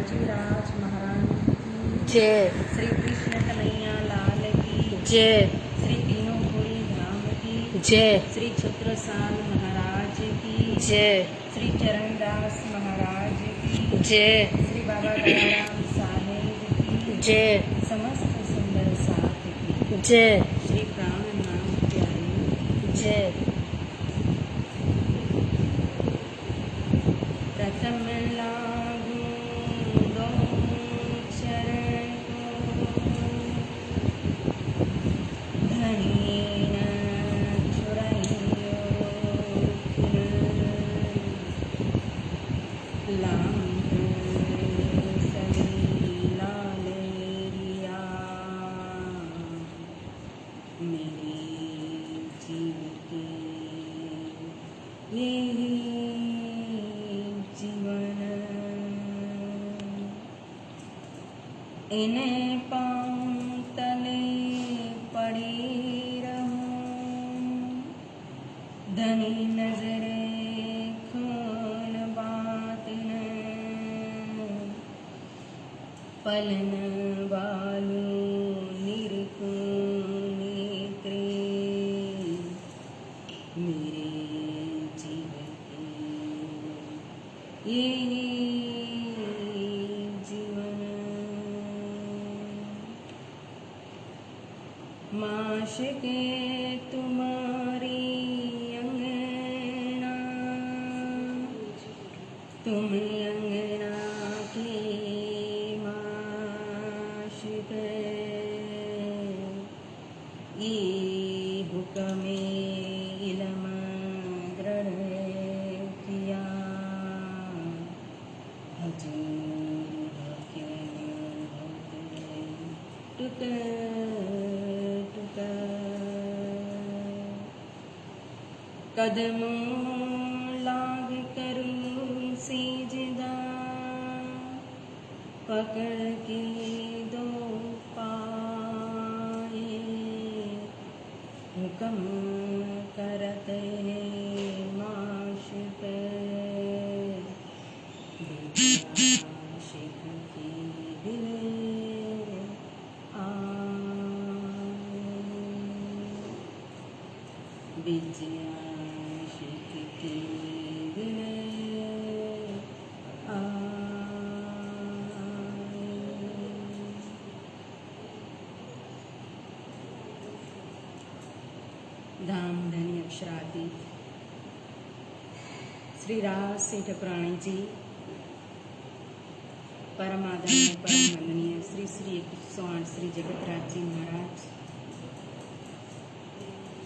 राज महारानी की जय। श्री कृष्ण कन्हैया लाल की जय। श्री तीनों भोले धाम की जय। श्री छत्रसाल महाराज की जय। श्री चरणदास महाराज की जय। श्री बाबा दयाराम साहेब की जय। समस्त सुंदर साथ की जय। श्री प्राण नाम प्यारे जय। प्रथम लागू दो चरण को धनी न छुड़ाइयो लांग सलीला लेरिया मेरे जीव के यही जीवन इन्हें पाँव तले पड़ी रहूं धनी नजरे खून बात न पलन बालू निरखूं नेत्रे मेरे जीवन के यही जीवन माश के तुम्हारी अंगना तुम अंगना के माश के ये हुक्मे इलम ग्रहण किया हजूर टुक टुक कदमों लाग करूं सिजदा पकड़ के दो पाए हुक्म करत है माश पे आशिक की दिल बीच आशिक की दिल धाम धनी अक्षराती श्री राज सेठ प्राणी जी परम आदरणीय परम वंदनीय श्री श्री 108 श्री जगतराज जी महाराज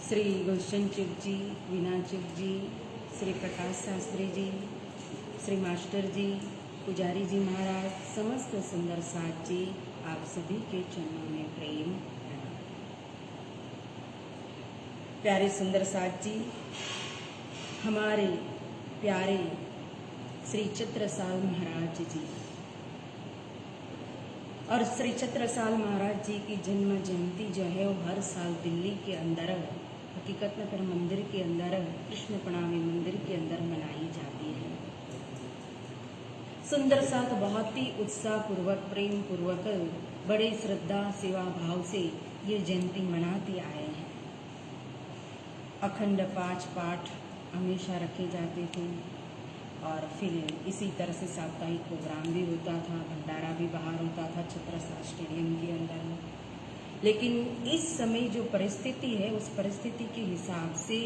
श्री गुलशन चुग जी वीना चुग जी श्री प्रकाश शास्त्री जी श्री मास्टर जी पुजारी जी महाराज समस्त सुंदर साथ जी आप सभी के चरणों में प्रेम प्रणाम। प्यारे सुंदर साथ जी हमारे प्यारे श्री छत्रसाल महाराज जी और श्री छत्रसाल महाराज जी की जन्म जयंती जो है वो हर साल दिल्ली के अंदर हकीकत में फिर मंदिर के अंदर कृष्ण प्रणामी मंदिर के अंदर मनाई जाती है। सुंदर साथ बहुत ही उत्साह पूर्वक प्रेम पूर्वक बड़े श्रद्धा सेवा भाव से ये जयंती मनाते आए हैं। अखंड पाठ हमेशा रखे जाते थे और फिर इसी तरह से साप्ताहिक प्रोग्राम भी होता था, भंडारा भी बाहर होता था छत्रसाल स्टेडियम के अंदर। लेकिन इस समय जो परिस्थिति है उस परिस्थिति के हिसाब से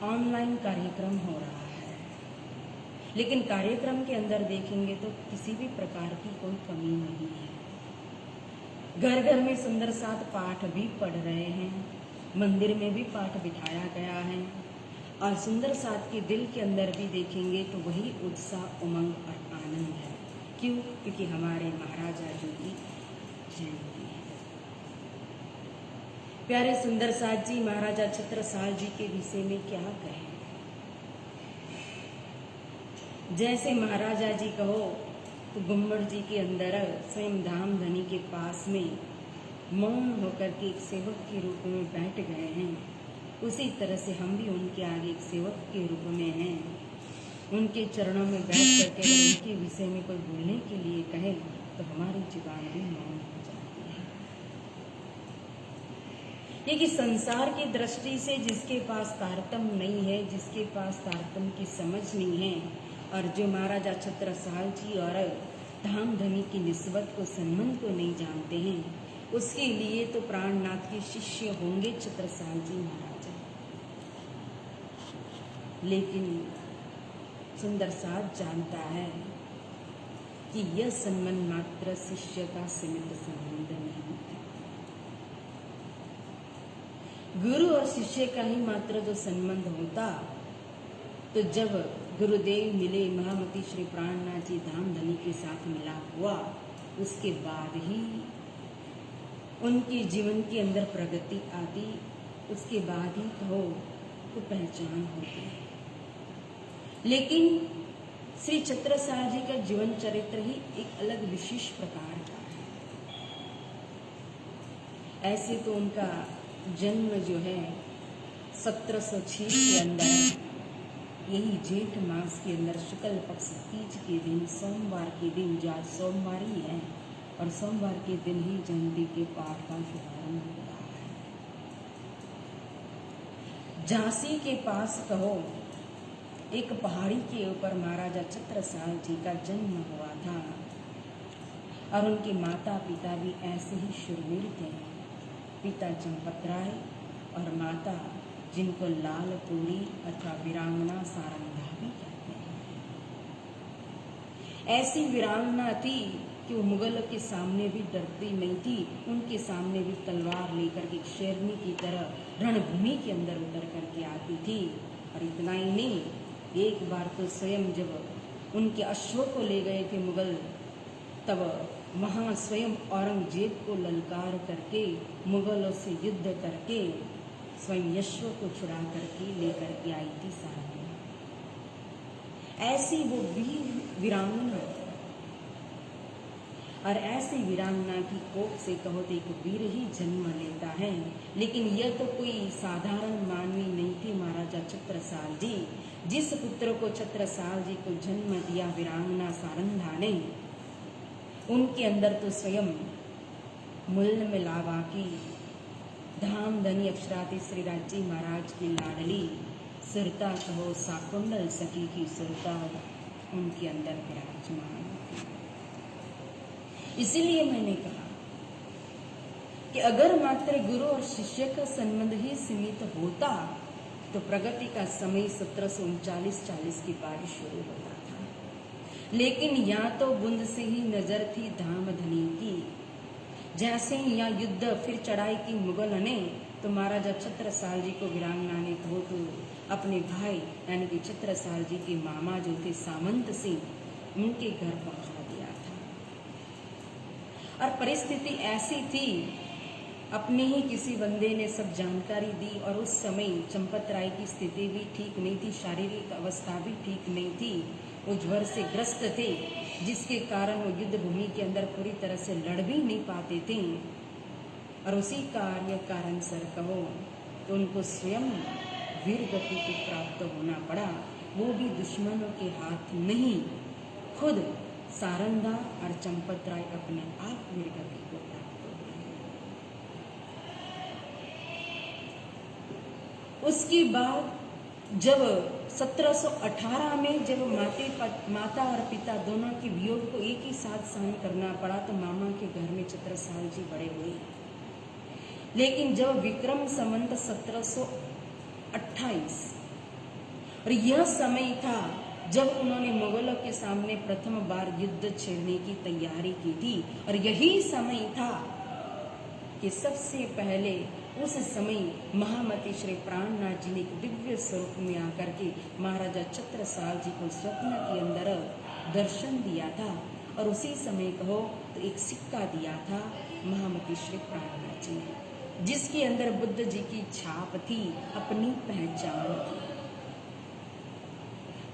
ऑनलाइन कार्यक्रम हो रहा है, लेकिन कार्यक्रम के अंदर देखेंगे तो किसी भी प्रकार की कोई कमी नहीं है। घर घर में सुंदर साथ पाठ भी पढ़ रहे हैं, मंदिर में भी पाठ बिठाया गया है और सुंदर साथ के दिल के अंदर भी देखेंगे तो वही उत्साह उमंग और आनंद है। क्यों? क्योंकि हमारे महाराजा जी की जयंती है। प्यारे सुंदर साथ जी महाराजा छत्रसाल जी के विषय में क्या कहें। जैसे महाराजा जी कहो तो गुम्बद जी के अंदर स्वयं धाम धनी के पास में मौन होकर के एक सेवक के रूप में बैठ गए हैं, उसी तरह से हम भी उनके आगे एक सेवक के रूप में हैं। उनके चरणों में बैठ करके अगर उनके विषय में कोई बोलने के लिए कहे तो हमारी जुबान भी मौन हो जाती है। ये कि संसार की दृष्टि से जिसके पास तारतम्य नहीं है, जिसके पास तारतम्य की समझ नहीं है, और जो महाराजा छत्रसाल जी और धाम धनी की निस्बत को, संबंध को नहीं जानते हैं, उसके लिए तो प्राणनाथ के शिष्य होंगे छत्रसाल जी महाराजा। लेकिन सुंदर साथ जानता है कि यह संबंध मात्र शिष्य का सीमित संबंध नहीं है। गुरु और शिष्य का ही मात्र जो संबंध होता, तो जब गुरुदेव मिले, महामती श्री प्राणनाथ जी धाम धनी के साथ मिलाप हुआ, उसके बाद ही उनके जीवन के अंदर प्रगति आती, उसके बाद ही कहो तो पहचान होती। लेकिन श्री छत्रसाल जी का जीवन चरित्र ही एक अलग विशेष प्रकार का है। ऐसे तो उनका जन्म जो है 1706 के अंदर, यही जेठ मास के अंदर शुक्ल पक्ष तीज के दिन, सोमवार के दिन, जो आज सोमवार ही है, और सोमवार के दिन ही जयंती के पाठ का शुभारंभ हो रहा है। झांसी के पास कहो एक पहाड़ी के ऊपर महाराजा छत्रसाल जी का जन्म हुआ था, और उनके माता पिता भी ऐसे ही शूरवीर थे। पिता चंपत राय और माता, जिनको लालपुरी अथवा वीरांगना सारंगा भी कहते हैं। ऐसी वीरांगना थी कि वो मुगलों के सामने भी डरती नहीं थी, उनके सामने भी तलवार लेकर के शेरनी की तरह रणभूमि के अंदर उतर करके आती थी। और इतना ही नहीं, एक बार तो स्वयं जब उनके अश्व को ले गए थे मुगल, तब वहाँ स्वयं औरंगजेब को ललकार करके, मुगलों से युद्ध करके स्वयं अश्व को छुड़ा करके लेकर के आई थी सारंगी। ऐसी वो वीरांगना, और ऐसी वीरांगना की कोख से कहो तो एक वीर ही जन्म लेता है। लेकिन यह तो कोई साधारण मानवी नहीं थी महाराजा छत्रसाल जी। जिस पुत्र को छत्रसाल जी को जन्म दिया वीरांगना सारंगा ने, उनके अंदर तो स्वयं मूल मिलावा की धाम धनी अक्षराती श्री राजी महाराज की लाडली सुरता कहो साकुंडल सखी की सुरता उनके अंदर विराजमान। इसीलिए मैंने कहा कि अगर मात्र गुरु और शिष्य का संबंध ही सीमित होता तो प्रगति का समय 1739-40 की बारिश शुरू होता था। लेकिन यहाँ तो बूंद से ही नजर थी धाम धनी की। जैसे ही यहाँ युद्ध फिर चढ़ाई की मुगल ने, तो महाराजा छत्रसाल जी को वीरांगना ने कहो तो अपने भाई यानी कि छत्रसाल जी के मामा जो थे सामंत सिंह, उनके घर पहुंचा दिया था। और परिस्थिति ऐसी थी, अपने ही किसी बंदे ने सब जानकारी दी, और उस समय चंपत राय की स्थिति भी ठीक नहीं थी, शारीरिक अवस्था भी ठीक नहीं थी, वो ज्वर से ग्रस्त थे, जिसके कारण वो युद्ध भूमि के अंदर पूरी तरह से लड़ भी नहीं पाते थे। और उसी कारण सर कहो तो उनको स्वयं वीर गति को प्राप्त होना पड़ा, वो भी दुश्मनों के हाथ नहीं, खुद सारंगा और चंपत राय अपने आप वीर गति को प्राप्त हो गए। उसके बाद जब 1718 में जब माता और पिता दोनों के वियोग को एक ही साथ सहन करना पड़ा, तो मामा के घर में छत्रसाल जी बड़े हुए। लेकिन जब विक्रम संवत 1728, और यह समय था जब उन्होंने मुगलों के सामने प्रथम बार युद्ध छेड़ने की तैयारी की थी, और यही समय था कि सबसे पहले उस समय महामती श्री प्राणनाथ जी ने एक दिव्य स्वरूप में आकर के महाराजा छत्रसाल जी को स्वप्न के अंदर दर्शन दिया था। और उसी समय कहो तो एक सिक्का दिया था महामती श्री प्राणनाथ जी ने, जिसके अंदर बुद्ध जी की छाप थी, अपनी पहचान थी।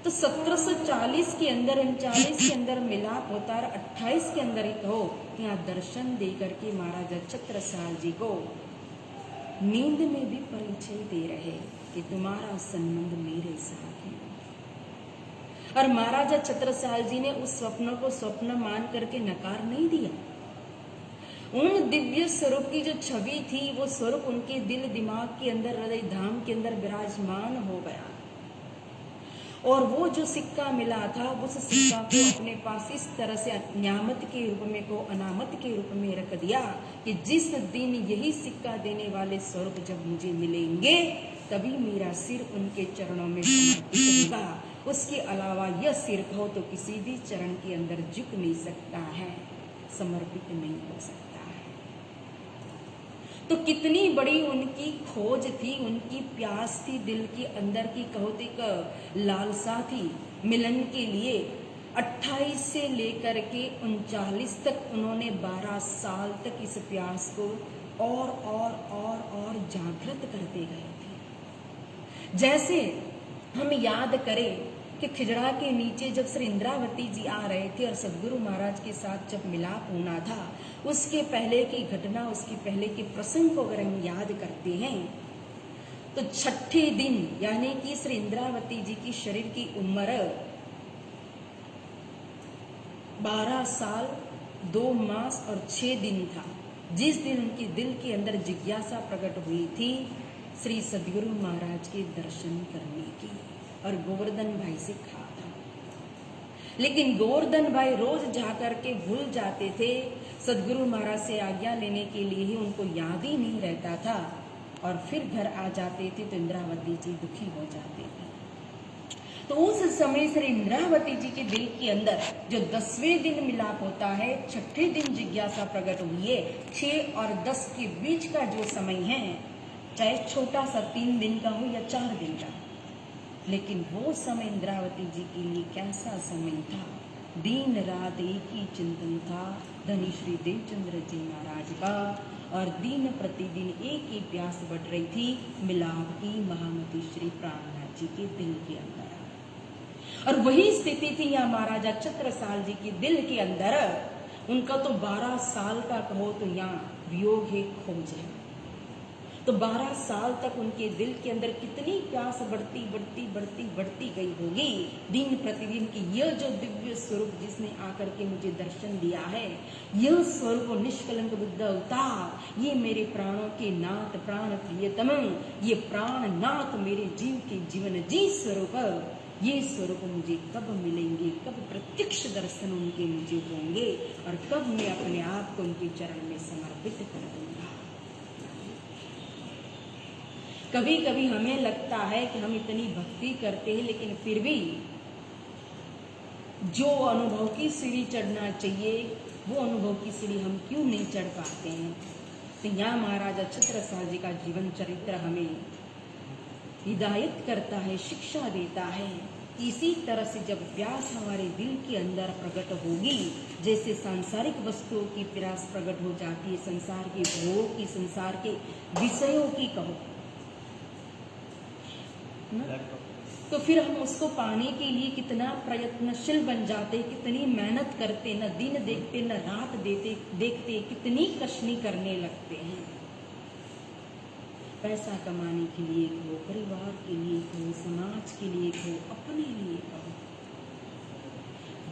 तो 1740 के अंदर 39 के अंदर मिलाप होता है, 28 के अंदर ही कहो यहाँ दर्शन दे करके महाराजा छत्रसाल जी को नींद में भी परिचय दे रहे कि तुम्हारा संबंध मेरे साथ है। और महाराजा छत्रसाल जी ने उस स्वप्न को स्वप्न मान करके नकार नहीं दिया। उन दिव्य स्वरूप की जो छवि थी, वो स्वरूप उनके दिल दिमाग के अंदर, हृदय धाम के अंदर विराजमान हो गया। और वो जो सिक्का मिला था, उस सिक्का को अपने पास इस तरह से न्यामत के रूप में को अनामत के रूप में रख दिया कि जिस दिन यही सिक्का देने वाले स्वरूप जब मुझे मिलेंगे, तभी मेरा सिर उनके चरणों में समर्पित होगा। उसके अलावा यह सिर हो तो किसी भी चरण के अंदर झुक नहीं सकता है, समर्पित नहीं हो सकता। तो कितनी बड़ी उनकी खोज थी, उनकी प्यास थी, दिल के अंदर की कहोती का लालसा थी मिलन के लिए। 28 से लेकर के 39 तक उन्होंने 12 साल तक इस प्यास को और जागृत करते गए थे। जैसे हम याद करें कि खिजड़ा के नीचे जब श्री इंद्रावती जी आ रहे थे और सदगुरु महाराज के साथ जब मिलाप होना था, उसके पहले की घटना, उसके पहले के प्रसंग को अगर हम याद करते हैं तो छठे दिन यानी कि श्री इंद्रावती जी की शरीर की उम्र 12 साल 2 मास और 6 दिन था। जिस दिन उनके दिल के अंदर जिज्ञासा प्रकट हुई थी श्री सदगुरु महाराज के दर्शन करने की, और गोवर्धन भाई से कहा था। लेकिन गोवर्धन भाई रोज जाकर के भूल जाते थे, सदगुरु महाराज से आज्ञा लेने के लिए ही उनको याद ही नहीं रहता था, और फिर घर आ जाते थे तो इंद्रावती जी दुखी हो जाते थे। तो उस समय श्री इंद्रावती जी के दिल के अंदर जो 10वें दिन मिलाप होता है, 6ठे दिन जिज्ञासा प्रकट हुई है, 6 और 10 के बीच का जो समय है, चाहे छोटा सा 3 दिन का हो या 4 दिन का, लेकिन वो समय इंद्रावती जी के लिए कैसा समय था। दिन रात एक ही चिंतन था धनी श्री देवचंद्र जी महाराज का, और दिन प्रतिदिन एक ही प्यास बढ़ रही थी मिलाप की महामती श्री प्राणनाथ जी के दिल के अंदर। और वही स्थिति थी यहाँ महाराजा छत्रसाल जी के दिल के अंदर। उनका तो 12 साल का कहो तो यहाँ वियोग है, खोज है। तो 12 साल तक उनके दिल के अंदर कितनी प्यास बढ़ती गई होगी दिन प्रतिदिन की। यह जो दिव्य स्वरूप जिसने आकर के मुझे दर्शन दिया है, यह स्वरूप निष्कलंक बुद्ध अवतार, ये मेरे प्राणों के नाथ, प्राण प्रियतम, ये प्राण नाथ मेरे जीव के जीवन जी स्वरूप, ये स्वरूप मुझे कब मिलेंगे, कब प्रत्यक्ष दर्शन उनके मुझे होंगे, और कब मैं अपने आप को उनके चरण में समर्पित कर दूंगा। कभी कभी हमें लगता है कि हम इतनी भक्ति करते हैं, लेकिन फिर भी जो अनुभव की सीढ़ी चढ़ना चाहिए वो अनुभव की सीढ़ी हम क्यों नहीं चढ़ पाते हैं। तो यहाँ महाराजा छत्रसाल जी का जीवन चरित्र हमें हिदायत करता है, शिक्षा देता है। इसी तरह से जब प्यास हमारे दिल के अंदर प्रकट होगी, जैसे सांसारिक वस्तुओं की प्यास प्रकट हो जाती है, संसार के भोग की, संसार के विषयों की कहो, तो फिर हम उसको पाने के लिए कितना प्रयत्नशील बन जाते, कितनी मेहनत करते, न दिन देखते न रात देखते, कितनी कष्नी करने लगते हैं। पैसा कमाने के लिए हो, परिवार के लिए हो, समाज के लिए हो, अपने लिए हो।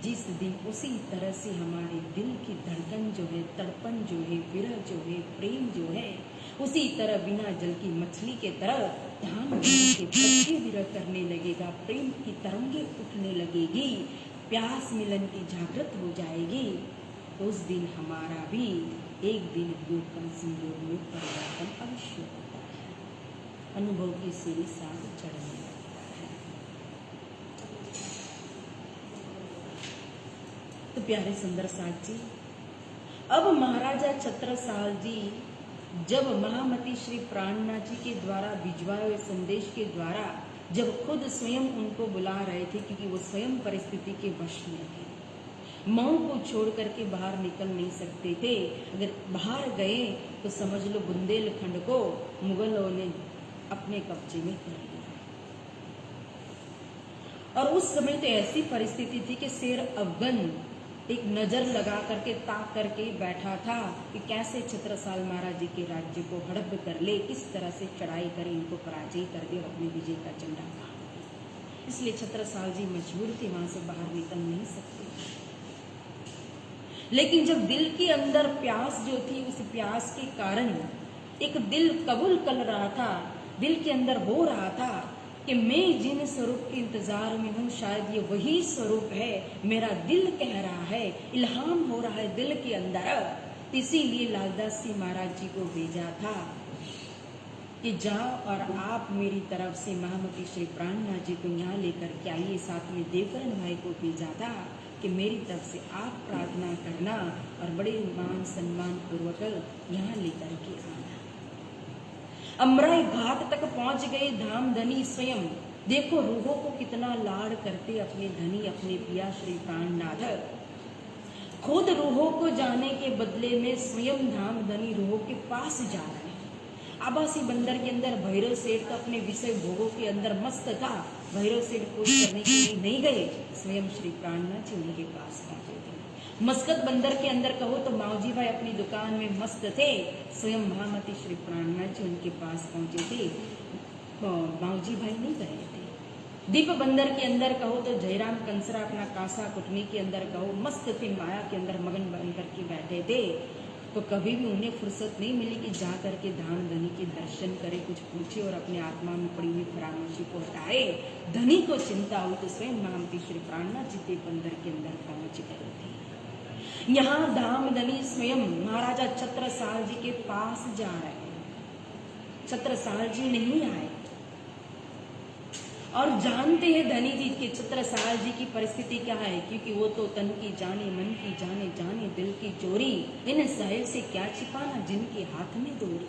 जिस दिन उसी तरह से हमारे दिल की धड़कन जो है, तड़पन जो है, विरह जो है, प्रेम जो है, उसी तरह बिना जल की मछली के तरह ध्यान के प्रति विरह करने लगेगा, प्रेम की तरंगे उठने लगेगी, प्यास मिलन की जागृत हो जाएगी। तो उस दिन हमारा भी एक दिन योग का संयोग में परिवर्तन अवश्य होता है, अनुभव की सीढ़ी साथ चढ़ने लगता है। तो प्यारे सुंदर साथ जी, अब महाराजा छत्रसाल जी जब महामती श्री प्राणनाथ जी के द्वारा भिजवाए हुए संदेश के द्वारा जब खुद स्वयं उनको बुला रहे थे, क्योंकि वो स्वयं परिस्थिति के वश में थे, मऊ को छोड़ करके बाहर निकल नहीं सकते थे। अगर बाहर गए तो समझ लो बुंदेलखंड को मुगलों ने अपने कब्जे में कर लिया। और उस समय तो ऐसी परिस्थिति थी कि शेर अफगन एक नजर लगा करके ताक करके बैठा था कि कैसे छत्रसाल महाराज जी के राज्य को हड़प कर ले, किस तरह से चढ़ाई करे, इनको पराजय कर दे और अपने विजय का झंडा गाड़। इसलिए छत्रसाल जी मजबूर थे, वहां से बाहर निकल नहीं सकते। लेकिन जब दिल के अंदर प्यास जो थी, उस प्यास के कारण एक दिल कबूल कर रहा था, दिल के अंदर हो रहा था कि मैं जिन स्वरूप के इंतजार में हूँ शायद ये वही स्वरूप है, मेरा दिल कह रहा है, इल्हाम हो रहा है दिल के अंदर। इसीलिए लालदास जी महाराज जी को भेजा था कि जाओ और आप मेरी तरफ से महामती श्री प्राणनाथ जी को यहाँ लेकर के आइए। साथ में देवकरण भाई को भेजा था कि मेरी तरफ से आप प्रार्थना करना और बड़े मान सम्मान पूर्वक यहाँ लेकर के आना। अमराई घाट तक पहुंच गए धाम धनी स्वयं। देखो रूहों को कितना लाड़ करते अपने धनी, अपने पिया श्री प्राणनाथ। खुद रूहों को जाने के बदले में स्वयं धाम धनी रूहों के पास जा रहे हैं। आबासी बंदर के अंदर भैरव सेठ का अपने विषय भोगों के अंदर मस्त था। भैरव सेठ पूछ करने के लिए नहीं गए, स्वयं श्री प्राणनाथ जी उनके पास पहुंचे थे। मस्कत बंदर के अंदर कहो तो माऊजी भाई अपनी दुकान में मस्त थे, स्वयं महामती श्री प्राणनाथ जी उनके पास पहुंचे थे, माऊजी भाई नहीं गए थे। दीप बंदर के अंदर कहो तो जयराम कंसरा अपना कासा कुटनी के अंदर कहो मस्त थे, माया के अंदर मगन बन करके बैठे थे। तो कभी भी उन्हें फुर्सत नहीं मिली कि जा करके धाम धनी के दर्शन करे, कुछ पूछे और अपने आत्मा में पड़ी हुई फरामोशी को हटाए। धनी को चिंता हुई तो स्वयं महामती श्री प्राणनाथ जी दीप बंदर के अंदर पहुंच गए थे। यहाँ धाम धनी स्वयं महाराजा छत्रसाल जी के पास जा रहे हैं। छत्रसाल जी नहीं आए और जानते हैं धनी जी के छत्रसाल जी की परिस्थिति क्या है, क्योंकि वो तो तन की जाने, मन की जाने, जाने दिल की चोरी, इन साहिल से क्या छिपाना जिनके हाथ में दूरी।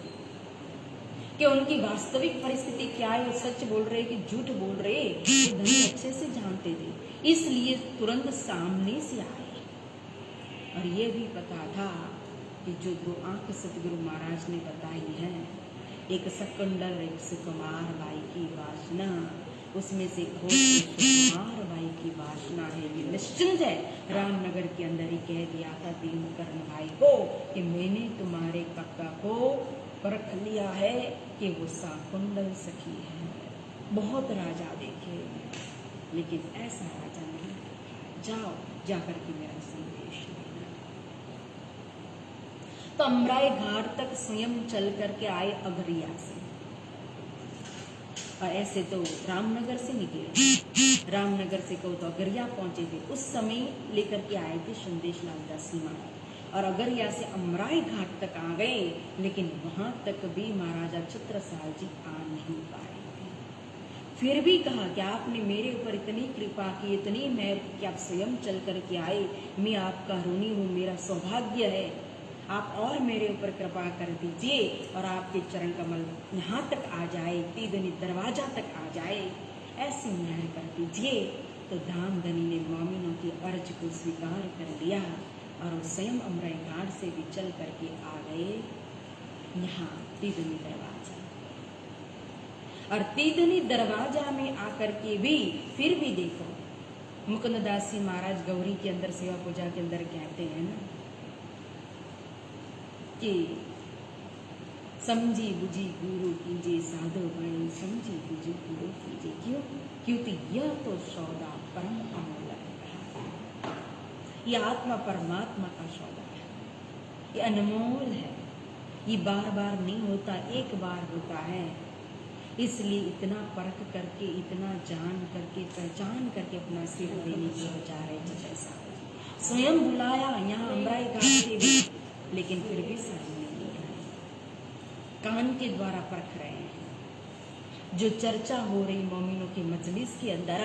कि उनकी वास्तविक परिस्थिति क्या है, वो सच बोल रहे कि झूठ बोल रहे, तो धनी अच्छे से जानते थे, इसलिए तुरंत सामने से आए। और ये भी पता था कि जो दो आंख सतगुरु महाराज ने बताई है, एक सकंडल, एक सुकुमार बाई की वासना, उसमें से कुमार बाई की वासना है। ये निश्चिंत है, रामनगर के अंदर ही कह दिया था दीनकरण भाई को कि मैंने तुम्हारे कक्का को परख लिया है कि वो साकुंडल सखी है। बहुत राजा देखे लेकिन ऐसा राजा नहीं, जाओ जाकर के मेरा संदेश लेना। तो अमराई घाट तक स्वयं चल करके आए अगरिया से, और ऐसे तो रामनगर से निकले, रामनगर से कहो तो अगरिया पहुंचे थे। उस समय लेकर के आए थे संदेश लालदास जी महाराज, और अगरिया से अमराई घाट तक आ गए, लेकिन वहां तक भी महाराजा छत्रसाल जी आ नहीं पाए थे। फिर भी कहा कि आपने मेरे ऊपर इतनी कृपा की, इतनी मेहर कि आप स्वयं चल करके आए, मैं आपका ऋणी हूँ, मेरा सौभाग्य है, आप और मेरे ऊपर कृपा कर दीजिए और आपके चरण कमल यहाँ तक आ जाए, तीदनी दरवाजा तक आ जाए, ऐसी मेहर कर दीजिए। तो धाम धनी ने मोमिनों की अर्ज को स्वीकार कर लिया और वो स्वयं अमराई घाट से भी चल करके आ गए यहाँ तीदनी दरवाजा। और तीदनी दरवाजा में आकर के भी फिर भी देखो, मुकुंददास जी महाराज गौरी के अंदर सेवा पूजा के अंदर कहते हैं ना कि समझी बुझी गुरु कीजिए, साधु बने समझी बुझी गुरु कीजिए। क्यों? क्योंकि यह तो सौदा परम अमूल्य है, यह आत्मा परमात्मा का सौदा है, ये अनमोल है, ये बार बार नहीं होता, एक बार होता है। इसलिए इतना परख करके, इतना जान करके, पहचान करके अपना सिर देने को जा रहे छत्रसाल। स्वयं बुलाया यहाँ अमराई घाट से भी, लेकिन फिर भी सामने नहीं आए, कान के द्वारा परख रहे हैं। जो चर्चा हो रही मोमिनों की मजलिस के अंदर,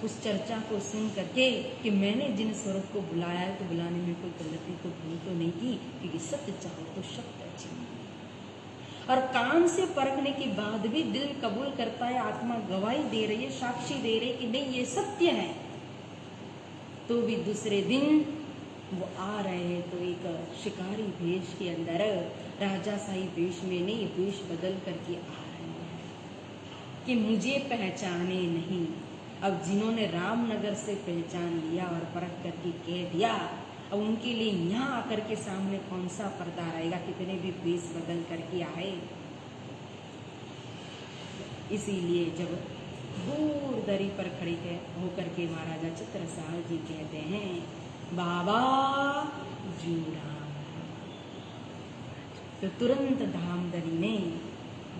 उस चर्चा को सुन करके कि मैंने जिन स्वरूप को बुलाया है तो बुलाने में कोई गलती तो भूल तो नहीं की, क्योंकि सत्य चाहो तो शब्द अच्छी। और कान से परखने के बाद भी दिल कबूल करता है, आत्मा गवाही दे रही है, साक्षी दे रही है कि नहीं ये सत्य है। तो भी दूसरे दिन वो आ रहे हैं तो एक शिकारी भेष के अंदर, राजाशाही वेश में नहीं, वेश बदल करके आ रहे हैं कि मुझे पहचाने नहीं। अब जिन्होंने रामनगर से पहचान लिया और परख करके कह दिया, अब उनके लिए यहाँ आकर के सामने कौन सा पर्दा रहेगा, कितने भी वेश बदल करके आए। इसीलिए जब दूर दरी पर खड़ी होकर के महाराजा चित्रसाल जी कहते हैं, बाबा जूराम। तो तुरंत धामदरी ने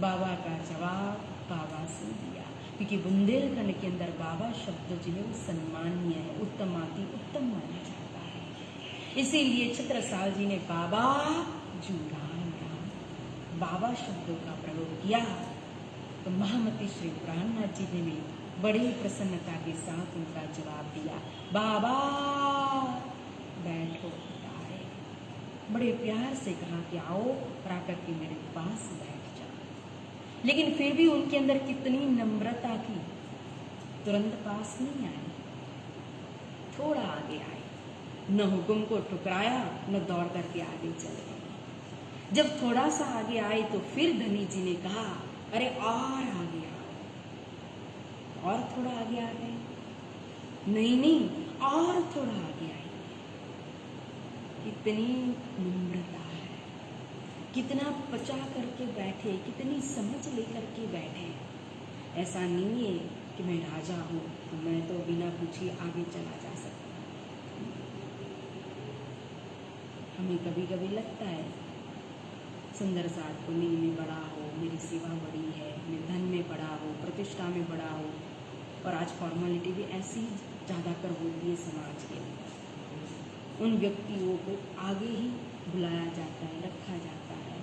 बाबा का जवाब बाबा से दिया, क्योंकि बुंदेलखंड के अंदर बाबा शब्द जो है वो सम्मान्य है, उत्तमाति उत्तम माना जाता है। इसीलिए चित्रसाल जी ने बाबा जूराम राम बाबा शब्दों का प्रयोग किया। तो महामती श्री प्राणनाथ जी ने भी बड़ी प्रसन्नता के साथ उनका जवाब दिया, बाबा बैठो। आए बड़े प्यार से कहा कि आओ और आकर के मेरे पास बैठ जाओ। लेकिन फिर भी उनके अंदर कितनी नम्रता थी, तुरंत पास नहीं आए, थोड़ा आगे आए, न हुक्म को ठुकराया न दौड़ करके आगे चले गए। जब थोड़ा सा आगे आए तो फिर धनी जी ने कहा, अरे और आगे आओ। और थोड़ा आगे आ गए, नहीं और थोड़ा आगे आए। कितनी नम्रता है, कितना पचा करके बैठे, कितनी समझ लेकर के बैठे। ऐसा नहीं है कि मैं राजा हूं तो मैं तो बिना पूछे आगे चला जा सकता। हमें कभी कभी लगता है सुंदर साथ को नहीं, मैं बड़ा हो, मेरी सेवा बड़ी है, मैं धन में बड़ा हो, प्रतिष्ठा में बड़ा हो। और आज फॉर्मेलिटी भी ऐसी ज़्यादा कर होती है समाज के अंदर, उन व्यक्तियों को आगे ही बुलाया जाता है, रखा जाता है।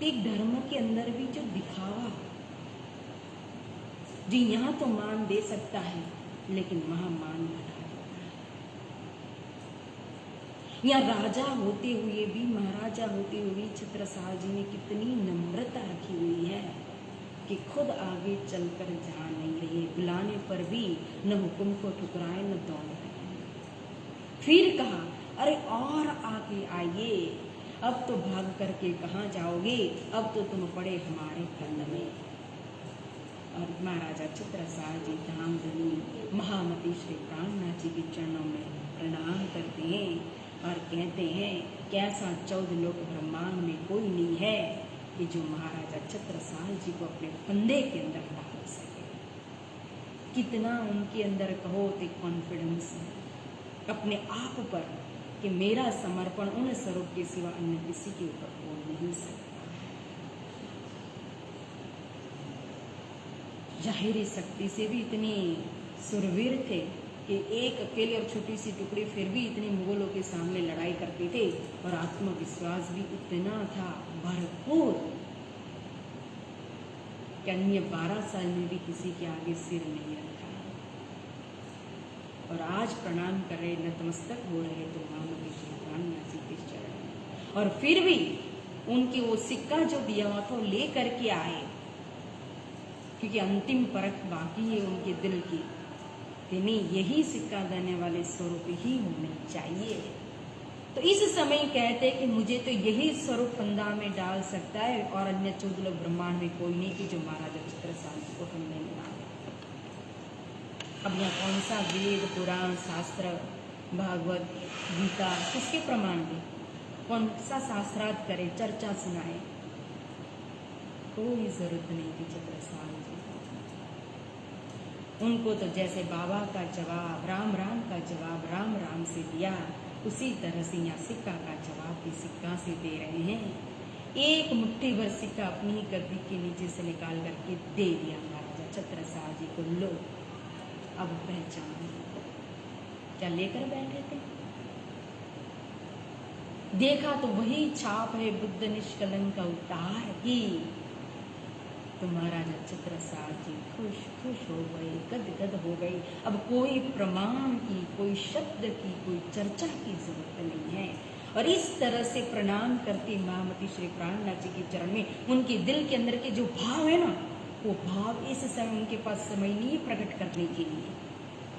एक धर्म के अंदर भी जो दिखावा, जी यहाँ तो मान दे सकता है लेकिन वहां मान घटा देता है। यहाँ राजा होते हुए भी, महाराजा होते हुए भी चित्रसाल जी ने कितनी नम्रता रखी हुई है कि खुद आगे चलकर जा नहीं रही, बुलाने पर भी न हुक्म को ठुकराए न दौड़ रहे। फिर कहा, अरे और आगे आइए, अब तो भाग करके कहाँ जाओगे, अब तो तुम पड़े हमारे फंद में। और महाराजा चित्रसाल जी धामधनी महामती श्री प्राणनाथ जी के चरणों में प्रणाम करते हैं और कहते हैं, कैसा 14 लोक ब्रह्मांड में कोई नहीं है कि जो महाराजा चित्रसाल जी को अपने फंदे के अंदर डाल सके। कितना उनके अंदर कहो तो कॉन्फिडेंस है अपने आप पर कि मेरा समर्पण उन स्वरूप के सिवा अन्य किसी के ऊपर हो नहीं सकता। जाहिरी शक्ति से भी इतनी सुरवीर थे कि एक अकेले और छोटी सी टुकड़ी फिर भी इतनी मुगलों के सामने लड़ाई करते थे, और आत्मविश्वास भी इतना था भरपूर कि अन्य 12 साल में भी किसी के आगे सिर नहीं रखा। और आज प्रणाम कर रहे, नतमस्तक हो रहे तो महामती श्री प्राणनाथ जी के चरण में। और फिर भी उनकी वो सिक्का जो दिया हुआ था वो ले करके आए, क्योंकि अंतिम परख बाकी है उनके दिल की कि नहीं, यही सिक्का देने वाले स्वरूप ही होने चाहिए। तो इस समय कहते कि मुझे तो यही स्वरूप फंदा में डाल सकता है और अन्य 14 ब्रह्मांड में कोई नहीं कि जो महाराजा चित्रसाल को फंदे में डाले। अब यहाँ कौन सा वेद पुराण शास्त्र भागवत गीता किसके प्रमाण दे, कौन सा शास्त्रार्थ करे, चर्चा सुनाए, कोई जरूरत नहीं थी चित्रसाल जी। उनको तो जैसे बाबा का जवाब राम राम का जवाब राम राम से दिया, उसी तरह से यहाँ सिक्का का जवाब भी सिक्का से दे रहे हैं। एक मुट्ठी भर सिक्का अपनी ही गद्दी के नीचे से निकाल करके दे दिया महाराजा चित्रसाल जी को, लो अब पहचान। क्या लेकर बैठे थे? देखा तो वही छाप है बुद्ध निष्कलंक अवतार की। तो महाराजा चित्रसाल जी खुश हो गए, गदगद हो गए। अब कोई प्रमाण की, कोई शब्द की, कोई चर्चा की जरूरत नहीं है। और इस तरह से प्रणाम करते महामती श्री प्राणनाथ जी के चरण में उनके दिल के अंदर के जो भाव है ना, वो भाव इस समय उनके पास समय नहीं प्रकट करने के लिए।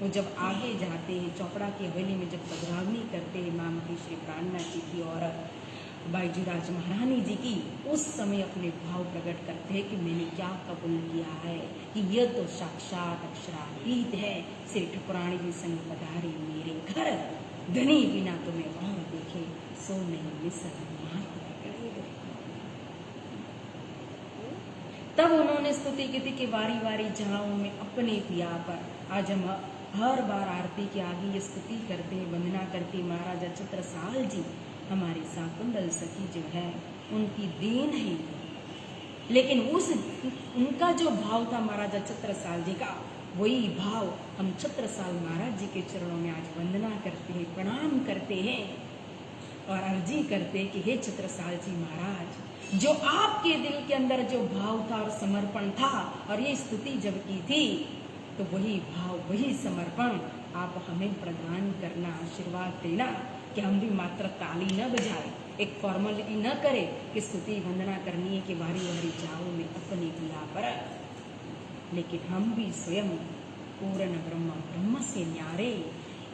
वो जब आगे जाते हैं, चौपड़ा की हवेली में जब पधरावनी करते हैं महामती श्री प्राणनाथ जी की और बाईजीराज महारानी जी की, उस समय अपने भाव प्रकट करते हैं कि मैंने क्या कबूल किया है कि यह तो साक्षात अक्षरातीत है। श्री ठकुरानी जी संग पधारे मेरे घर, धनी बिना तुम्हें और देखे सो नहीं मिसल। तब उन्होंने स्तुति की थी कि वारी वारी जाऊं मैं अपने पिया पर। आज हम हर बार आरती के आगे ये स्तुति करते हैं, वंदना करते हैं। महाराजा छत्रसाल जी हमारी शाकुंतल सखी जो है उनकी देन है, लेकिन उनका जो भाव था महाराजा छत्रसाल जी का, वही भाव हम छत्रसाल महाराज जी के चरणों में आज वंदना करते हैं, प्रणाम करते हैं और अर्जी करते कि हे छत्रसाल जी महाराज, जो आपके दिल के अंदर जो भाव था और समर्पण था और ये स्तुति जब की थी, तो वही भाव वही समर्पण आप हमें प्रदान करना, आशीर्वाद देना कि हम भी मात्र ताली न बजाए, एक फॉर्मेलिटी न करे कि स्तुति वंदना करनी है कि वारी वारी जाओ मैं अपने पिया पर, लेकिन हम भी स्वयं पूर्ण ब्रह्म से न्यारे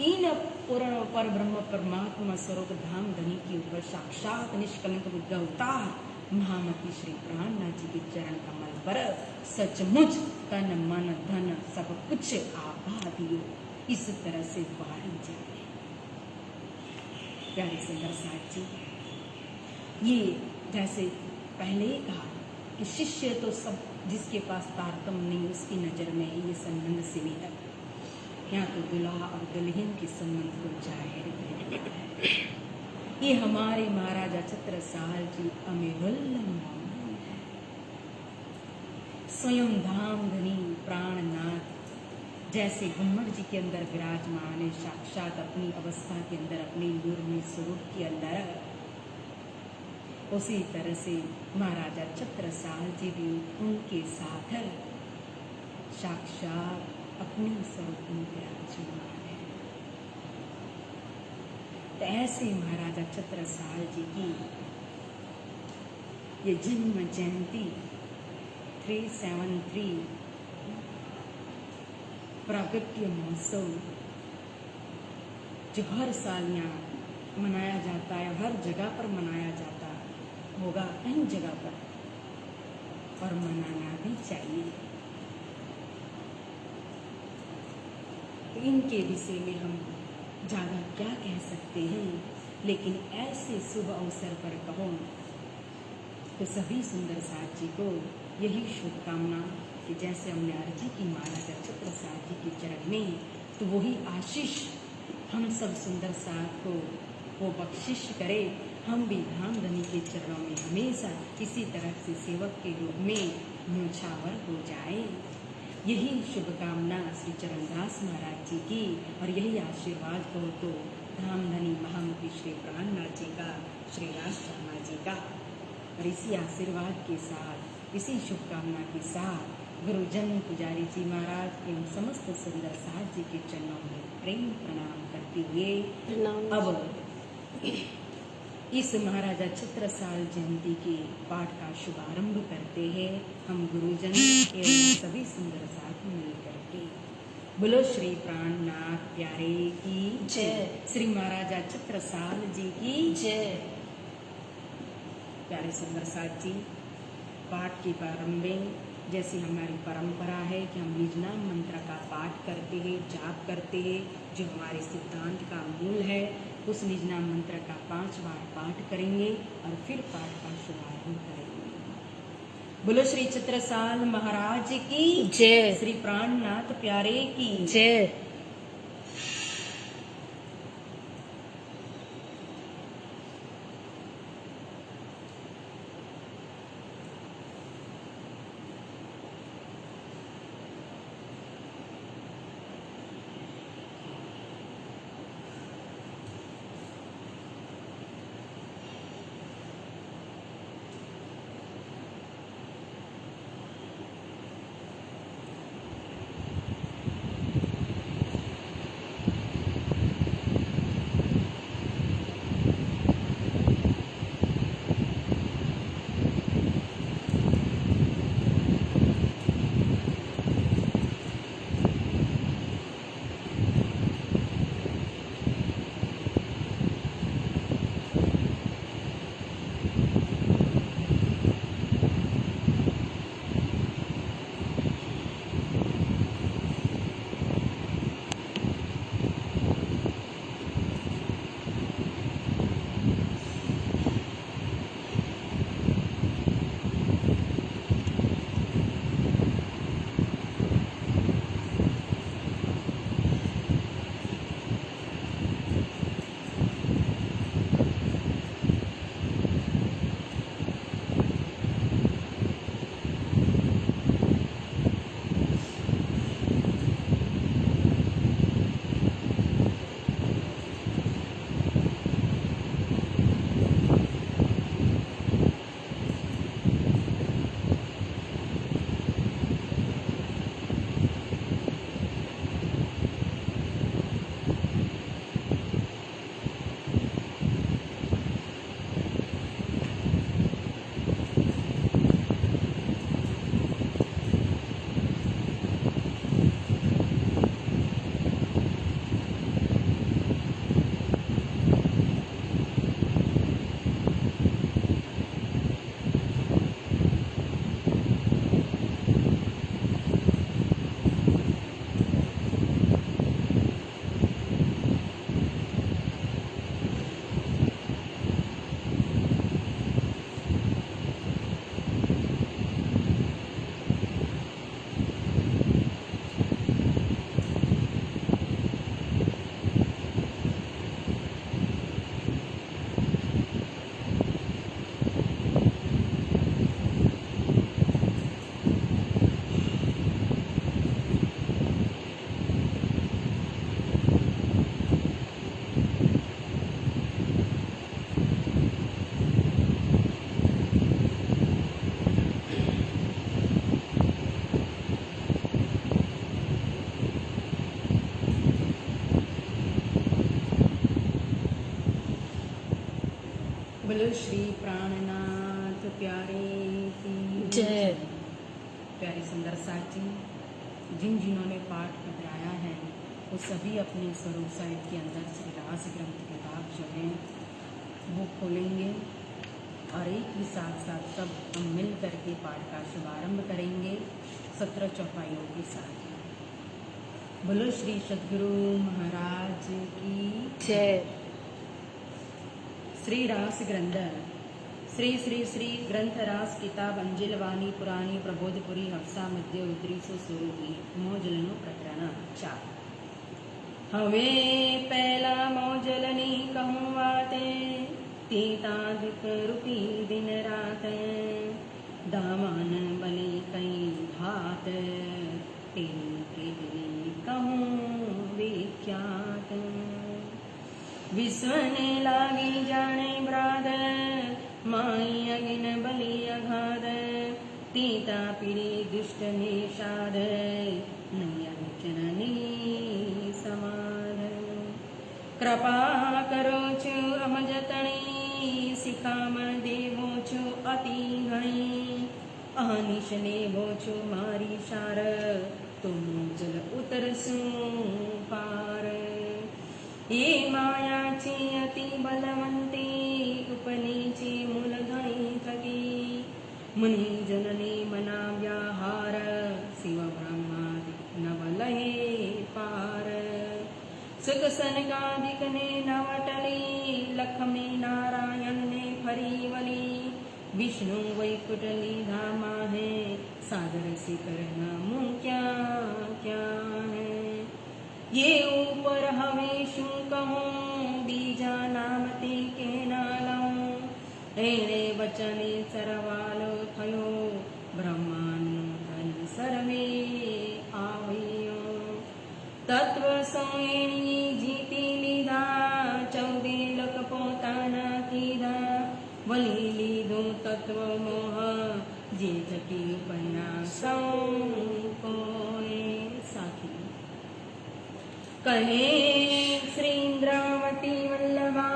इन पूर्ण पर ब्रह्म परमात्मा स्वरूप धाम धनी के ऊपर साक्षात निष्कलंक बुद्ध अवतार महामती श्री प्राणनाथ जी के चरण कमल पर सचमुच तन मन धन सब कुछ आभा दियो, इस तरह से वारी जाए। प्यारे सुंदर साथ जी, ये जैसे पहले ही कहा कि शिष्य तो सब, जिसके पास तारतम्य नहीं उसकी नजर में ये संबंध सीमित है। यहाँ तो दुल्हा और दुल्हन के संबंध को जाहिर है। ये हमारे महाराजा छत्रसाल जी अमेरुल्ला स्वयं धाम धनी प्राणनाथ जैसे गुम्मट जी के अंदर विराजमान है, साक्षात अपनी अवस्था के अंदर अपने नूरमय स्वरूप के अंदर, उसी तरह से महाराजा छत्रसाल जी भी उनके साथ साक्षात अपनी स्वरूप में विराजमान है। तो ऐसे महाराजा छत्रसाल जी की ये जन्म जयंती 373 प्रागट्य महोत्सव जो हर साल यहाँ मनाया जाता है, हर जगह पर मनाया जाता होगा, कई जगह पर, और मनाना भी चाहिए। इनके विषय में हम ज़्यादा क्या कह सकते हैं, लेकिन ऐसे शुभ अवसर पर कहो तो सभी सुंदर साथ जी को यही शुभकामना कि जैसे हमने अर्जी की महाराजा छत्रसाल जी के चरण में, तो वही आशीष हम सब सुंदर साथ को वो बख्शिश करे, हम भी धाम धनी के चरणों में हमेशा इसी तरह से सेवक के रूप में न्योछावर हो जाए। यही शुभकामना श्री चरणदास महाराज जी की, और यही आशीर्वाद हो तो धाम धनी महामती श्री प्राणनाथ जी का, श्री राज शर्मा जी का। और इसी आशीर्वाद के साथ, इसी शुभकामना के साथ गुरुजन पुजारी जी महाराज एवं समस्त सुंदर साथ जी के चरणों में प्रेम प्रणाम करते हुए अब इस महाराजा छत्रसाल जयंती के पाठ का शुभारंभ करते हैं हम गुरुजन एवं सभी सुंदर साथ मिलकर के। बोलो श्री प्राणनाथ प्यारे की जय, श्री महाराजा छत्रसाल जी की जय। प्यारे सुंदर साथ जी, पाठ के प्रारंभ में जैसी हमारी परंपरा है कि हम निज नाम मंत्र का पाठ करते हैं, जाप करते हैं, जो हमारे सिद्धांत का मूल है, उस निज नाम मंत्र का 5 बार पाठ करेंगे और फिर पाठ का शुभारंभ करेंगे। बोलो श्री छत्रसाल महाराज की जय, श्री प्राणनाथ प्यारे की जय। बोलो श्री प्राणनाथ प्यारे की जय। प्यारे सुंदर साथ जी, जिन्होंने पाठ बताया है वो सभी अपने स्वरूप साहिब के अंदर श्री रास ग्रंथ किताब जो है वो खोलेंगे और एक ही साथ साथ सब हम मिल करके पाठ का शुभारंभ करेंगे 17 चौपाइयों के साथ। बोलो श्री सद्गुरु महाराज की जय। श्री रास ग्रंथ श्री श्री श्री ग्रंथ रास किताब अंजिलवाणी पुराणी प्रबोधपुरी हफ्सा मध्य उतरीसो स्वरूपी मोजलनु प्रकरण 4। हवे पहला मोजलनी कहूँ वाते तीता दुख रूपी दिन रात दामन बलि कई भात तेरी कहूँ विख्यात विश्व ने लागी जाने ब्राद माई अगिन बलि अघाद तीता पीड़ी दुष्ट निषाद नयनचरणी समाध कृपा करो छु अमजतणी शिखामण देवो छु अति घणी अहनिश लेवो छु मारी शार तुम जल उतरसू पार ये माया ची अति बलवंती उपनीची मूल धनी थकी मुनि जननी मना व्याहार शिव ब्रह्मादि नवलहे पार सुख सनकादिक ने नवटली लक्ष्मी नारायण ने फरी वली विष्णु वैकुटली धामा है सागर शिखर नामू क्या क्या है ये ऊपर हवे शू कहूँ बीजा नाम ते के नालूं एने वचने सरवालो थयो ब्रह्मांड सर्वे आवियो तत्व सोएणी जीती लीधा 14 लोक पोताना कीधा वली लीधो तत्व मोह जे थकी उपन्यासों कोए साखी कहे श्री इंद्रावती वल्लभा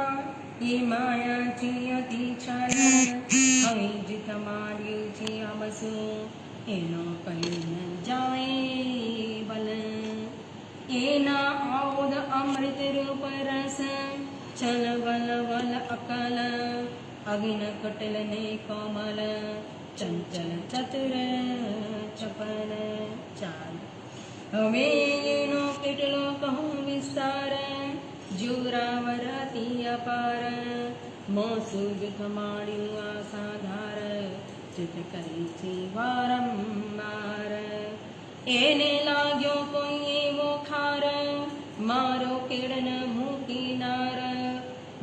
ये माया ची अति छल हवे जित मार्यु ची अबसु एनो कही न जाए बल एना औद अमृत रूप रस चल बल बल अकल अगिन कटल ने कोमल चंचल चतुर चपल चाल हवे एनो કેટલો કહું વિસ્તાર જુરાવરાતી અપાર મોસુ દુઃખ માળ્યું આસાધાર ચિત કરી છે વારંવાર એને લાગ્યો કોઈ એવો ખાર મારો કેળન મૂકીનાર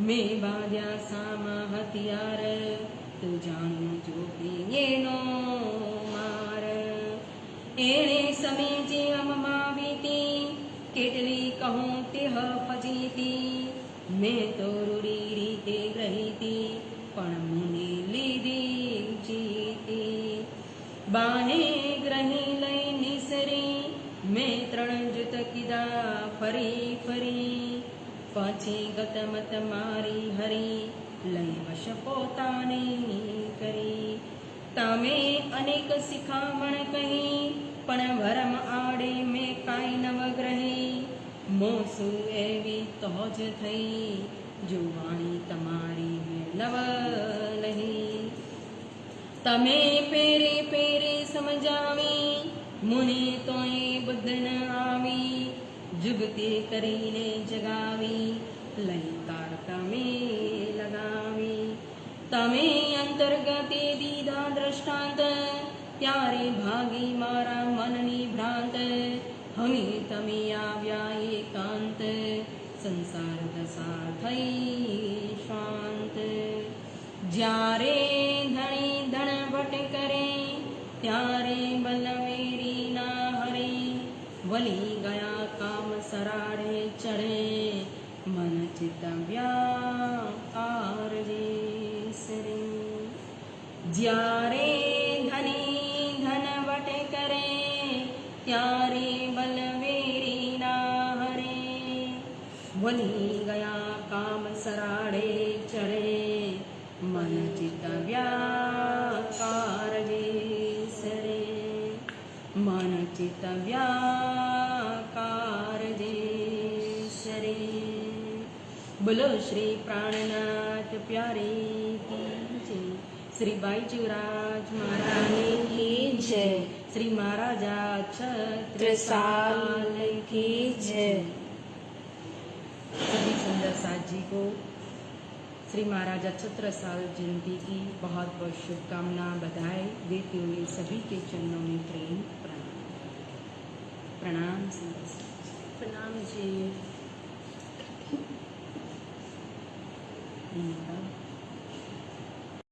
મેં બાંધ્યા સામા હથિયાર તું જાણ્યું જોગી એનો માર एणे समेजे अममावीती केटली कहूँ तेह फजीती मैं तो रूरी रीते ग्रहीती पण मुनि लीधी जीती बाहे ग्रही लई निसरी मैं त्रण जुत कीधा फरी फरी पाछी गत मत मारी हरी लई वश पोताने करी तमे अनेक शिखामण कही पण भरम आड़े में काई नव ग्रही मोसु एवी तोज थई जो वाणी तमारी में नव लही तमे पेरे पेरे समझावी मुनि तोय बुद्ध न आवी जुगते करीने जगावी लई तार तमे लगावी तमे अंतर्गते दीदा दृष्टांत त्यारे भागी मारा मननी भ्रांत हमी तमी आव्या एकांत संसार दशा थई शांत ज्यारे धणी धन भट करे त्यारे बलवेरी ना हरे वली गया काम सराड़े चढ़े मन चित व्याकार सरे ज्यारे धनी धन वट करे त्यारे बलवेरी ना हरे वली गया काम सराड़े चढ़े चित व्याकार सरे। बोलो श्री प्राणनाथ प्यारे की जय। श्री बाईचूराज महाराज की जय। श्री महाराजा छत्रसाल की जय। सभी सुंदर साथ जी को श्री महाराजा छत्रसाल जयंती की बहुत बहुत शुभकामना बधाई देते हुए सभी के चरणों में प्रेम प्रणाम। प्रणाम सुंदर साथ जी। प्रणाम जी।